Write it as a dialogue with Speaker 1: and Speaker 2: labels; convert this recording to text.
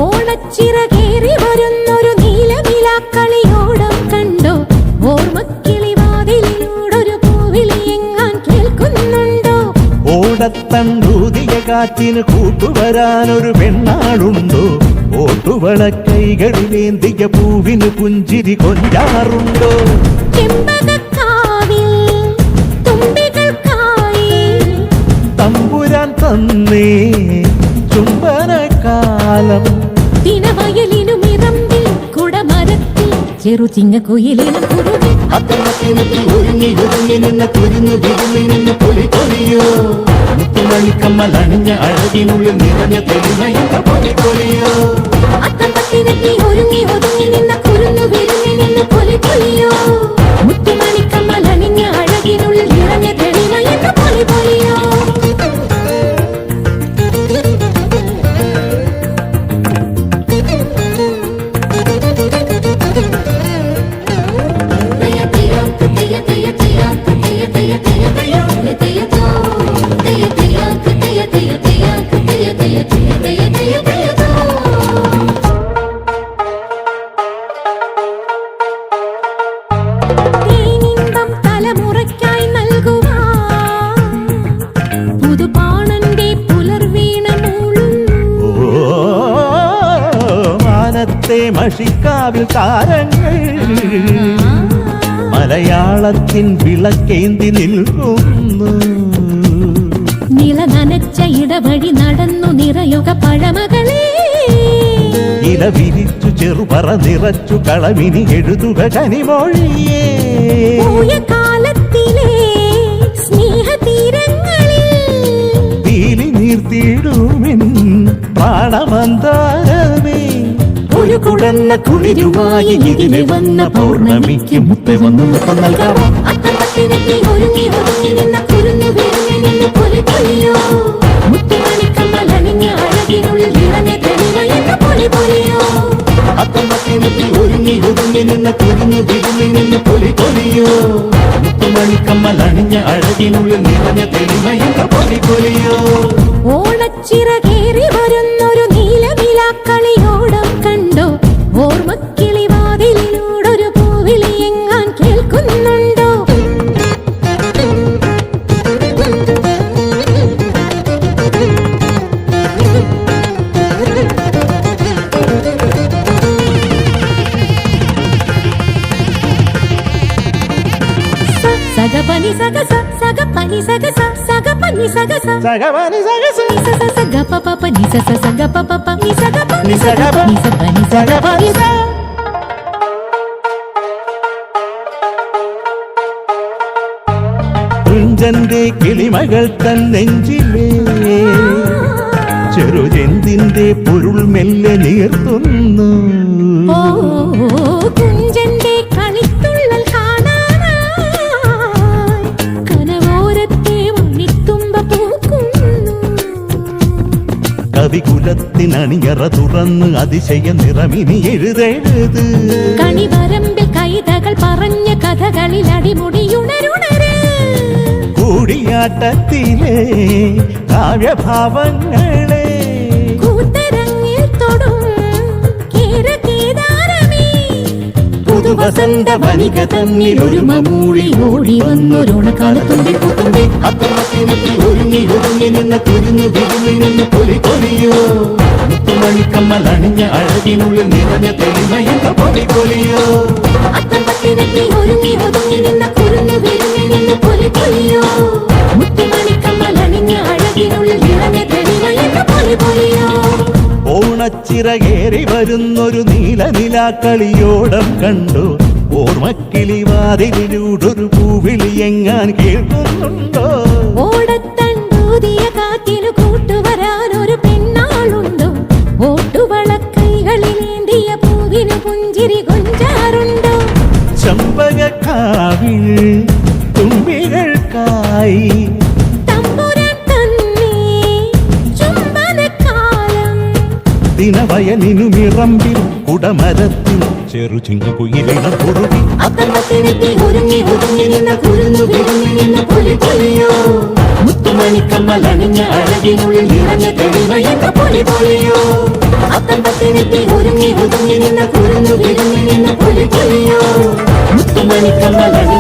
Speaker 1: ഓണച്ചിറകേറി വരുന്നൊരു നീലനിലാക്കളിയോടം കണ്ടോ? ഓർമ്മക്കിളിവാതിലിലൂടൊരു പൂവിളി എങ്ങാൻ കേൾക്കുന്നുണ്ടോ?
Speaker 2: ഓടത്തണ്ടൂതിയ കാറ്റിന് കൂട്ടുവരാനൊരു പെണ്ണാളുണ്ടോ? ഓട്ടുവള കൈകളിലേന്തിയ പൂവിന് പുഞ്ചിരി കൊഞ്ചാറുണ്ടോ?
Speaker 1: ചെമ്പകക്കാവിൽ തുമ്പികൾക്കായി
Speaker 2: തമ്പുരാൻ തന്നേ ചുംബനകാലം.
Speaker 1: ദിനവയലിനുമിറമ്പിൽ കുടമരത്തിൽ ചെറുചിങ്ങക്കുയിലിനും കുരുവി
Speaker 2: ഒരുങ്ങി ഒരുങ്ങി നിന്ന കുരുന്നു വിരുങ്ങി നിന്ന് പൊലി പൊലിയോ. മുത്തുമണിക്കമ്മലണിഞ്ഞ അഴകിനുള്ളിൽ നിറഞ്ഞ തെളിമയുള്ള പൊലി പൊലിയോ.
Speaker 1: അത്തപ്പത്തിനെത്തി ഒരുങ്ങി ഒതുങ്ങി നിന്ന കുരുന്നു വിരുങ്ങി നിന്ന് പൊലി പൊലിയോ. മുത്തുമണിക്കമ്മലണിഞ്ഞ അഴകിനുള്ളിൽ നിറഞ്ഞ തെളിമയുള്ള പൊലി പൊലിയോ. തലമുറയ്ക്കായി നൽകുവാൻ പുതുപാണന്റെ പുലർവീണ മൂളുന്നു.
Speaker 2: മാനത്തെ മഷിക്കാവിൽ താരങ്ങൾ മലയാളത്തിൻ വിളക്കേന്തി നിൽക്കുന്നു.
Speaker 1: നില നനച്ച ഇടവഴി നടന്നു നിറയുക പഴമകളെ.
Speaker 2: ഇല വിരിച്ചു ചെറുപറ നിറച്ചു കളവിനി എഴുതുക കനിമൊഴിയേ.
Speaker 1: പോയ കാലത്തിലെ സ്നേഹതീരങ്ങളിൽ
Speaker 2: തീലി നീർത്തിടുമിൻ പ്രാണമന്താരമേ. ഒരു കുടന്ന കുളിരുമായി ഇതിലെ വന്ന പൗർണമിക്ക് മുത്ത വന്നു മുത്തം നൽകാം.
Speaker 1: അത്തപ്പത്തിനെത്തി ഒരുങ്ങി ഒതുങ്ങി നിന്ന കുരുന്നു വിരുങ്ങി നിന്ന് പൊലി പൊലിയോ. മുത്തുമണിക്കമ്മലണിഞ്ഞ അഴകിനുള്ളിൽ നിറഞ്ഞ തെളിമയുള്ള പൊലി പൊലിയോ.
Speaker 2: അത്തപ്പത്തിനെത്തി ഒരുങ്ങി ഒതുങ്ങി നിന്ന കുരുന്നു വിരുങ്ങി നിന്ന് പൊലി പൊലിയോ. മുത്തുമണിക്കമ്മലണിഞ്ഞ അഴകിനുള്ളിൽ നിറഞ്ഞ തെളിമയുള്ള പൊലി പൊലിയോ.
Speaker 1: ഓണച്ചിറകേറി വരുന്നൊരു നീലനിലാക്കളിയോടം കണ്ടോ? ഓർമ്മക്കിളിവാതിലിലൂടൊരു പൂവിളി എങ്ങാൻ കേൾക്കുന്നുണ്ടോ? സഗപനി സഗസ സഗപനി സഗസ സഗപനി സഗസ
Speaker 2: സഗപനി സഗസ
Speaker 1: സഗപപനി സഗ സഗപപനി സഗപനി
Speaker 2: സഗപനി
Speaker 1: സഗപനി
Speaker 2: സഗപനി സ. കുഞ്ചന്റെ കിളിമകൾ തൻ നെഞ്ചിലേ ചെറുചെന്തിന്റെ പൊരുൾ മെല്ലെ നീർത്തുന്നു.
Speaker 1: ഓ കുഞ്ചന്റെ കളിത്തുള്ളൽ കാണാനായി കനവോരത്തെ മണിത്തുമ്പ പൂക്കുന്നു.
Speaker 2: കവികുലത്തിനണിയറ തുറന്ന് അതിശയ നിറമിനി എഴുതെഴുത്.
Speaker 1: കണിവരമ്പിൽ കൈതകൾ പറഞ്ഞ കഥകളിൽ അടിമുടിയുണരുണര്.
Speaker 2: കൂടിയാട്ടത്തിലെ കാവ്യഭാവങ്ങളെ
Speaker 1: കൂത്തരങ്ങിൽ തൊടും കേരകേദാരമേ.
Speaker 2: പുതുവസന്ത വനിക തന്നിൽ ഒരുമ മൂളി ഓടി വന്നൊരോണക്കാലത്തുമ്പി പുത്തുമ്പി. അത്തമത്തിനെത്തി ഒരുങ്ങി ഒരുങ്ങി നിന്ന കുരുന്നു വിരുങ്ങി നിന്ന് പൊലി പൊലിയോ. മുത്തുമണിക്കമ്മലണിഞ്ഞ അഴകിനുള്ളിൽ നിറഞ്ഞ തെളിമയുള്ള പൊലി പൊലിയോ.
Speaker 1: അത്തപ്പത്തിനെത്തി ഒരുങ്ങി ഒതുങ്ങി നിന്ന കുരുന്നു വിരുങ്ങി നിന്ന് പൊലി പൊലിയോ. മുത്തുമണിക്കമ്മലണിഞ്ഞ അഴകിനുള്ളിൽ നിറഞ്ഞ തെളിമയുള്ള പൊലി പൊലിയോ.
Speaker 2: ഓണച്ചിറകേറി വരുന്നൊരു നീലനിലാക്കളിയോടം കണ്ടു. ഓർമ്മക്കിളിവാതിലിലൂടൊരു പൂവിളി എങ്ങാൻ കേൾക്കുന്നുണ്ടോ? കുടമരത്തിൽ ചെറു ചിങ്ങുകുയിലിനം കുറുകി
Speaker 1: അത്തമ്പത്തിനെത്തി ഒരുങ്ങി ഒതുങ്ങി നിന്ന കുരുന്നു വിരുങ്ങി നിന്ന പുലിപൊലിയോ മുത്തുമണിക്കമ്മലണിഞ്ഞ അഴകിനുള്ളിൽ നിറഞ്ഞ തെളിവയെന്ന പുലിപൊലിയോ അത്തമ്പത്തിനെത്തി ഒരുങ്ങി ഒതുങ്ങി നിന്ന കുരുന്നു വിരുങ്ങി നിന്ന പുലിപൊലിയോ മുത്തുമണിക്കമ്മലണിഞ്ഞ